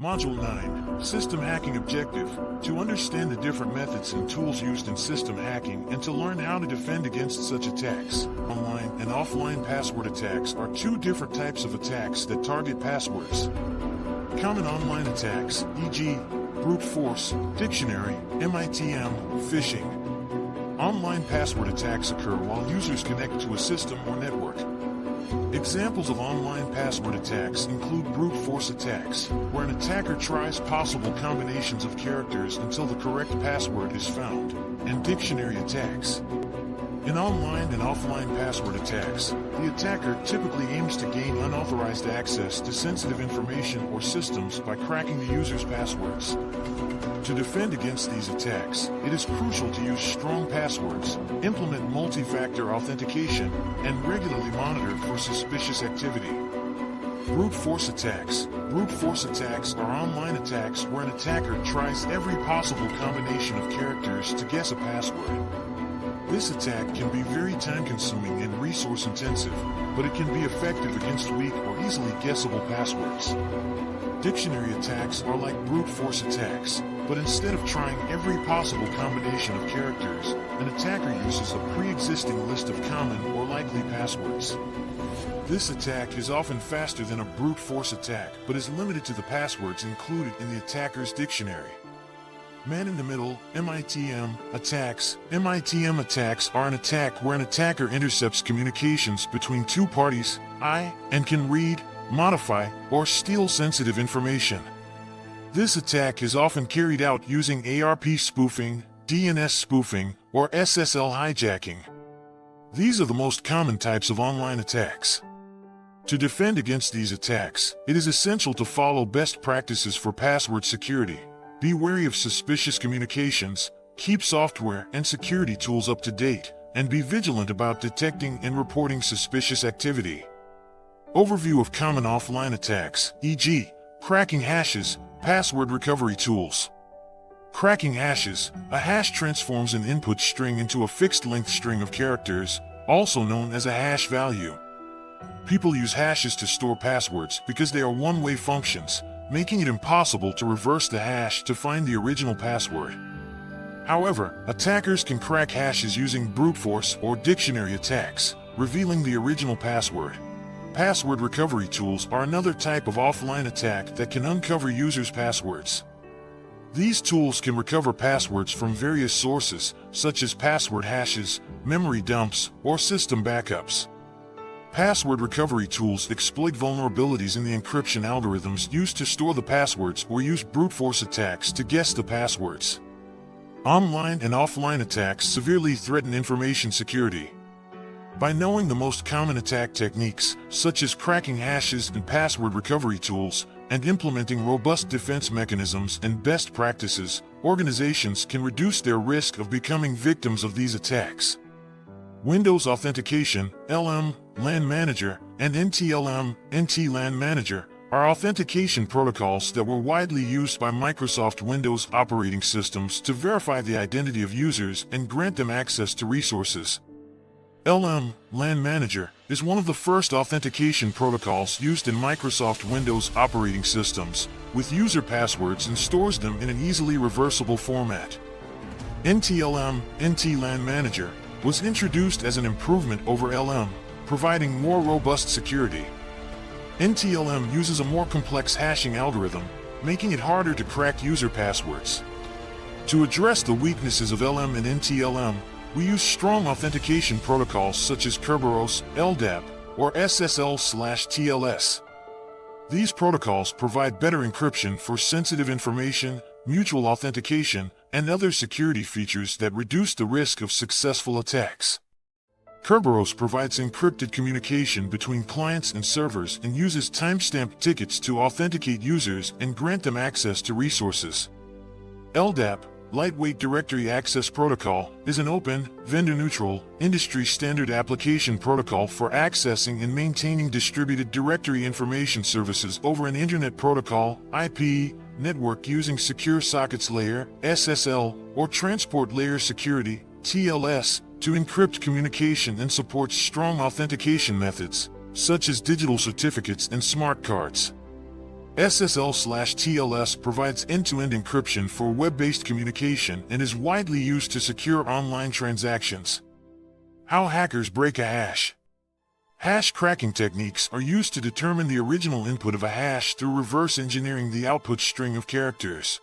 Module 9, System Hacking Objective, to understand the different methods and tools used in system hacking and to learn how to defend against such attacks. Online and offline password attacks are two different types of attacks that target passwords. Common online attacks, e.g., brute force, dictionary, MITM, phishing. Online password attacks occur while users connect to a system or network. Examples of online password attacks include brute force attacks, where an attacker tries possible combinations of characters until the correct password is found, and dictionary attacks. In online and offline password attacks, the attacker typically aims to gain unauthorized access to sensitive information or systems by cracking the user's passwords. To defend against these attacks, it is crucial to use strong passwords, implement multi-factor authentication, and regularly monitor for suspicious activity. Brute force attacks. Brute force attacks are online attacks where an attacker tries every possible combination of characters to guess a password. This attack can be very time-consuming and resource-intensive, but it can be effective against weak or easily guessable passwords. Dictionary attacks are like brute force attacks, but instead of trying every possible combination of characters, an attacker uses a pre-existing list of common or likely passwords. This attack is often faster than a brute force attack, but is limited to the passwords included in the attacker's dictionary. Man-in-the-middle, MITM, attacks. MITM attacks are an attack where an attacker intercepts communications between two parties, and can read, modify, or steal sensitive information. This attack is often carried out using ARP spoofing, DNS spoofing, or SSL hijacking. These are the most common types of online attacks. To defend against these attacks, it is essential to follow best practices for password security. Be wary of suspicious communications, keep software and security tools up to date, and be vigilant about detecting and reporting suspicious activity. Overview of common offline attacks, e.g., cracking hashes, password recovery tools. Cracking hashes. A hash transforms an input string into a fixed-length string of characters, also known as a hash value. People use hashes to store passwords because they are one-way functions, making it impossible to reverse the hash to find the original password. However, attackers can crack hashes using brute force or dictionary attacks, revealing the original password. Password recovery tools are another type of offline attack that can uncover users' passwords. These tools can recover passwords from various sources, such as password hashes, memory dumps, or system backups. Password recovery tools exploit vulnerabilities in the encryption algorithms used to store the passwords or use brute force attacks to guess the passwords. Online and offline attacks severely threaten information security. By knowing the most common attack techniques, such as cracking hashes and password recovery tools, and implementing robust defense mechanisms and best practices, organizations can reduce their risk of becoming victims of these attacks. Windows Authentication, LM, LAN Manager, and NTLM, NT-LAN Manager, are authentication protocols that were widely used by Microsoft Windows operating systems to verify the identity of users and grant them access to resources. LM, LAN Manager, is one of the first authentication protocols used in Microsoft Windows operating systems, with user passwords and stores them in an easily reversible format. NTLM, NT-LAN Manager, was introduced as an improvement over LM, providing more robust security. NTLM uses a more complex hashing algorithm, making it harder to crack user passwords. To address the weaknesses of LM and NTLM, we use strong authentication protocols such as Kerberos, LDAP, or SSL/TLS. These protocols provide better encryption for sensitive information, mutual authentication, and other security features that reduce the risk of successful attacks. Kerberos provides encrypted communication between clients and servers and uses timestamped tickets to authenticate users and grant them access to resources. LDAP, Lightweight Directory Access Protocol, is an open, vendor-neutral, industry-standard application protocol for accessing and maintaining distributed directory information services over an Internet Protocol (IP) network using Secure Sockets Layer (SSL) or Transport Layer Security (TLS) to encrypt communication and supports strong authentication methods, such as digital certificates and smart cards. SSL/TLS provides end-to-end encryption for web-based communication and is widely used to secure online transactions. How hackers break a hash. Hash cracking techniques are used to determine the original input of a hash through reverse engineering the output string of characters.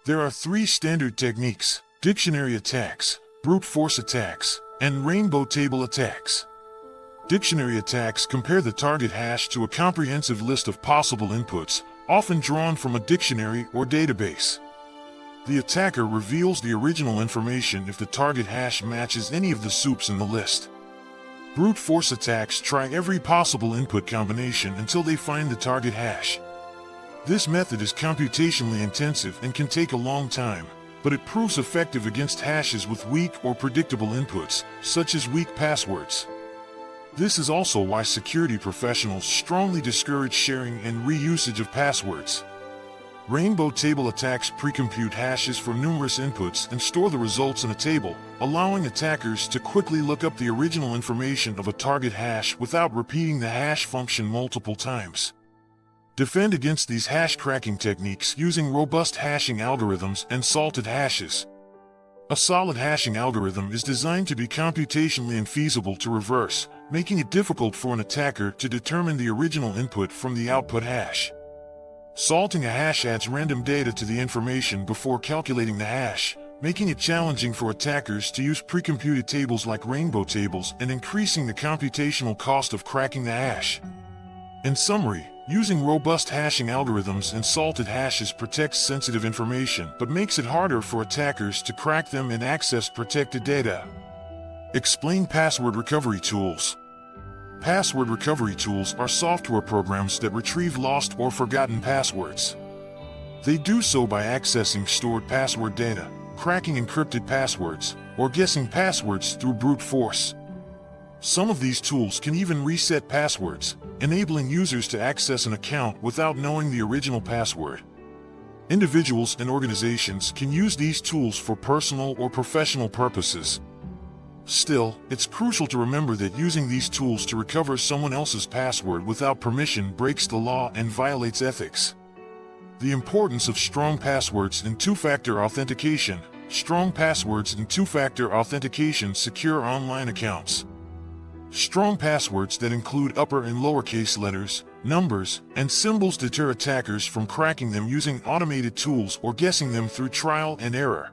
There are three standard techniques: dictionary attacks, brute force attacks, and rainbow table attacks. Dictionary attacks compare the target hash to a comprehensive list of possible inputs, often drawn from a dictionary or database. The attacker reveals the original information if the target hash matches any of the soups in the list. Brute force attacks try every possible input combination until they find the target hash. This method is computationally intensive and can take a long time, but it proves effective against hashes with weak or predictable inputs, such as weak passwords. This is also why security professionals strongly discourage sharing and reusage of passwords. Rainbow table attacks precompute hashes for numerous inputs and store the results in a table, allowing attackers to quickly look up the original information of a target hash without repeating the hash function multiple times. Defend against these hash cracking techniques using robust hashing algorithms and salted hashes. A solid hashing algorithm is designed to be computationally infeasible to reverse, making it difficult for an attacker to determine the original input from the output hash. Salting a hash adds random data to the information before calculating the hash, making it challenging for attackers to use precomputed tables like rainbow tables and increasing the computational cost of cracking the hash. In summary, using robust hashing algorithms and salted hashes protects sensitive information but makes it harder for attackers to crack them and access protected data. Explain password recovery tools. Password recovery tools are software programs that retrieve lost or forgotten passwords. They do so by accessing stored password data, cracking encrypted passwords, or guessing passwords through brute force. Some of these tools can even reset passwords, enabling users to access an account without knowing the original password. Individuals and organizations can use these tools for personal or professional purposes. Still, it's crucial to remember that using these tools to recover someone else's password without permission breaks the law and violates ethics. The importance of strong passwords and two-factor authentication. Strong passwords and two-factor authentication secure online accounts. Strong passwords that include upper and lowercase letters, numbers, and symbols deter attackers from cracking them using automated tools or guessing them through trial and error.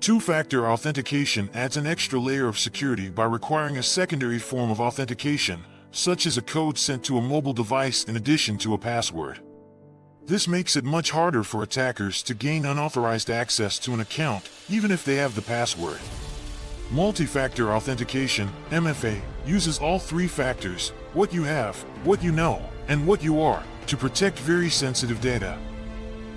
Two-factor authentication adds an extra layer of security by requiring a secondary form of authentication, such as a code sent to a mobile device in addition to a password. This makes it much harder for attackers to gain unauthorized access to an account, even if they have the password. Multi-factor authentication, MFA, uses all three factors, what you have, what you know, and what you are, to protect very sensitive data.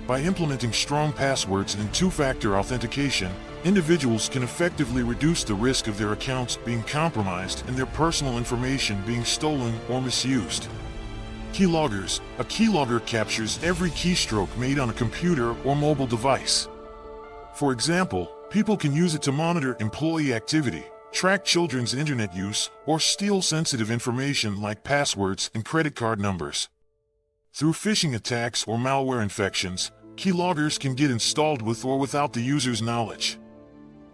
By implementing strong passwords and two-factor authentication, individuals can effectively reduce the risk of their accounts being compromised and their personal information being stolen or misused. Keyloggers. A keylogger captures every keystroke made on a computer or mobile device. For example, people can use it to monitor employee activity, track children's internet use, or steal sensitive information like passwords and credit card numbers. Through phishing attacks or malware infections, keyloggers can get installed with or without the user's knowledge.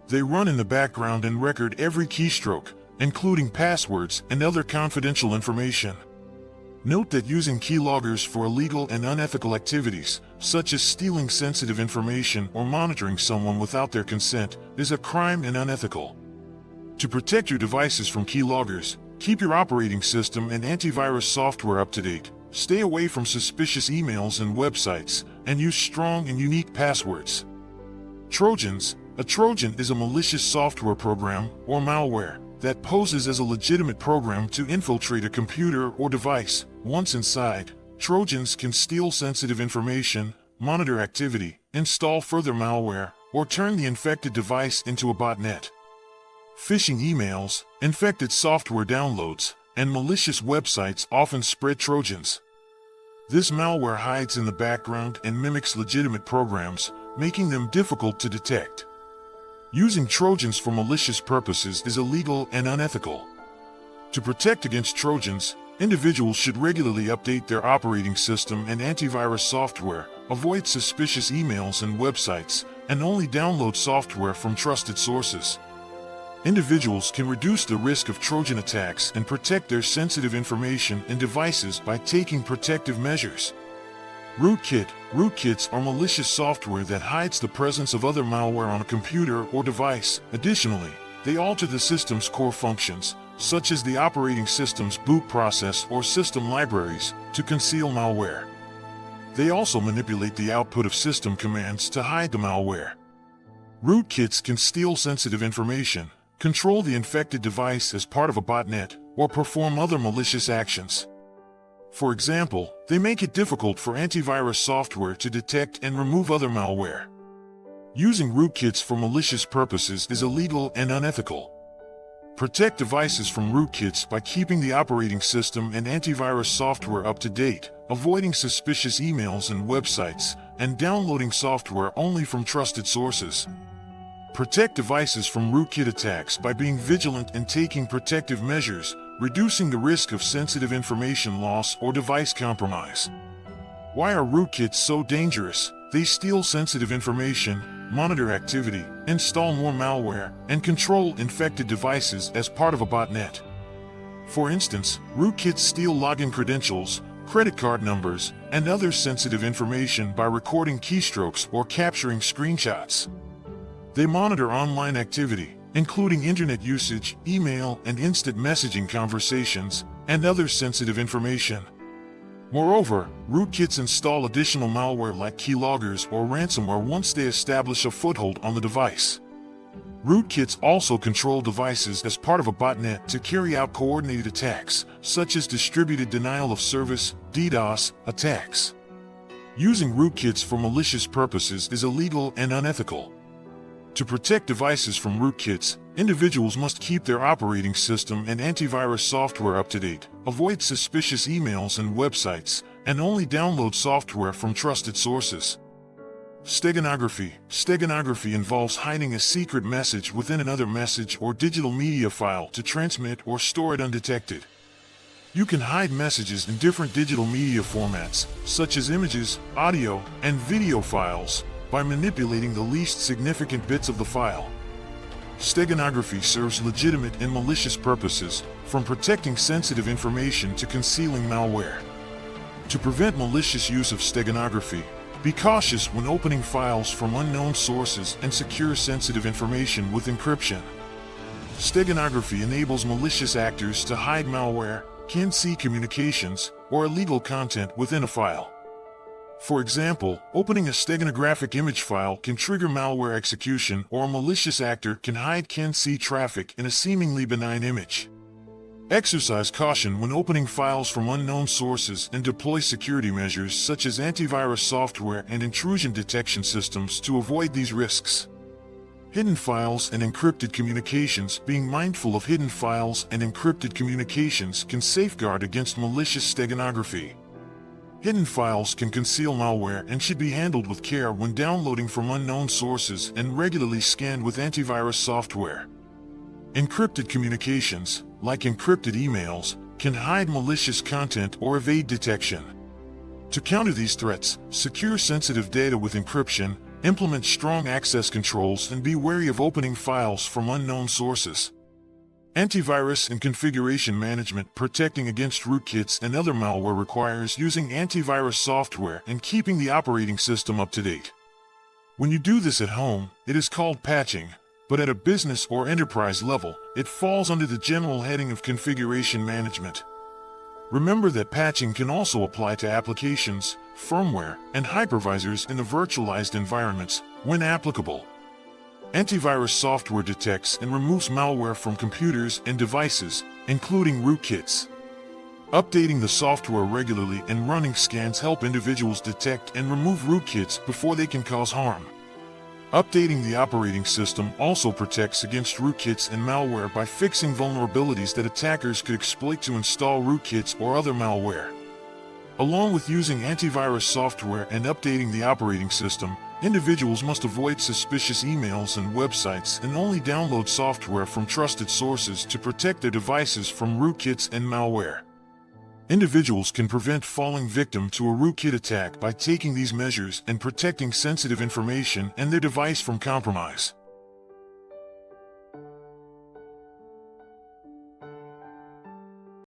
They run in the background and record every keystroke, including passwords and other confidential information. Note that using keyloggers for illegal and unethical activities, such as stealing sensitive information or monitoring someone without their consent, is a crime and unethical. To protect your devices from keyloggers, keep your operating system and antivirus software up to date, stay away from suspicious emails and websites, and use strong and unique passwords. Trojans. A Trojan is a malicious software program, or malware, that poses as a legitimate program to infiltrate a computer or device. Once inside, Trojans can steal sensitive information, monitor activity, install further malware, or turn the infected device into a botnet. Phishing emails, infected software downloads, and malicious websites often spread Trojans. This malware hides in the background and mimics legitimate programs, making them difficult to detect. Using Trojans for malicious purposes is illegal and unethical. To protect against Trojans, Individuals should regularly update their operating system and antivirus software, avoid suspicious emails and websites, and only download software from trusted sources. Individuals can reduce the risk of Trojan attacks and protect their sensitive information and devices by taking protective measures. Rootkit. Rootkits are malicious software that hides the presence of other malware on a computer or device. Additionally, they alter the system's core functions, such as the operating system's boot process or system libraries, to conceal malware. They also manipulate the output of system commands to hide the malware. Rootkits can steal sensitive information, control the infected device as part of a botnet, or perform other malicious actions. For example, they make it difficult for antivirus software to detect and remove other malware. Using rootkits for malicious purposes is illegal and unethical. Protect devices from rootkits by keeping the operating system and antivirus software up to date, avoiding suspicious emails and websites, and downloading software only from trusted sources. Protect devices from rootkit attacks by being vigilant and taking protective measures, reducing the risk of sensitive information loss or device compromise. Why are rootkits so dangerous? They steal sensitive information, monitor activity, install more malware, and control infected devices as part of a botnet. For instance, rootkits steal login credentials, credit card numbers, and other sensitive information by recording keystrokes or capturing screenshots. They monitor online activity, including internet usage, email and instant messaging conversations, and other sensitive information. Moreover, rootkits install additional malware like keyloggers or ransomware once they establish a foothold on the device. Rootkits also control devices as part of a botnet to carry out coordinated attacks, such as distributed denial of service, DDoS, attacks. Using rootkits for malicious purposes is illegal and unethical. To protect devices from rootkits, individuals must keep their operating system and antivirus software up to date, avoid suspicious emails and websites, and only download software from trusted sources. Steganography. Steganography involves hiding a secret message within another message or digital media file to transmit or store it undetected. You can hide messages in different digital media formats, such as images, audio, and video files, by manipulating the least significant bits of the file. Steganography serves legitimate and malicious purposes, from protecting sensitive information to concealing malware. To prevent malicious use of steganography, be cautious when opening files from unknown sources and secure sensitive information with encryption. Steganography enables malicious actors to hide malware, CAN-C communications, or illegal content within a file. For example, opening a steganographic image file can trigger malware execution, or a malicious actor can hide CAN-C traffic in a seemingly benign image. Exercise caution when opening files from unknown sources and deploy security measures such as antivirus software and intrusion detection systems to avoid these risks. Hidden files and encrypted communications. Being mindful of hidden files and encrypted communications can safeguard against malicious steganography. Hidden files can conceal malware and should be handled with care when downloading from unknown sources and regularly scanned with antivirus software. Encrypted communications, like encrypted emails, can hide malicious content or evade detection. To counter these threats, secure sensitive data with encryption, implement strong access controls, and be wary of opening files from unknown sources. Antivirus and configuration management. Protecting against rootkits and other malware requires using antivirus software and keeping the operating system up to date. When you do this at home, it is called patching, but at a business or enterprise level, it falls under the general heading of configuration management. Remember that patching can also apply to applications, firmware, and hypervisors in the virtualized environments, when applicable. Antivirus software detects and removes malware from computers and devices, including rootkits. Updating the software regularly and running scans help individuals detect and remove rootkits before they can cause harm. Updating the operating system also protects against rootkits and malware by fixing vulnerabilities that attackers could exploit to install rootkits or other malware. Along with using antivirus software and updating the operating system, individuals must avoid suspicious emails and websites and only download software from trusted sources to protect their devices from rootkits and malware. Individuals can prevent falling victim to a rootkit attack by taking these measures and protecting sensitive information and their device from compromise.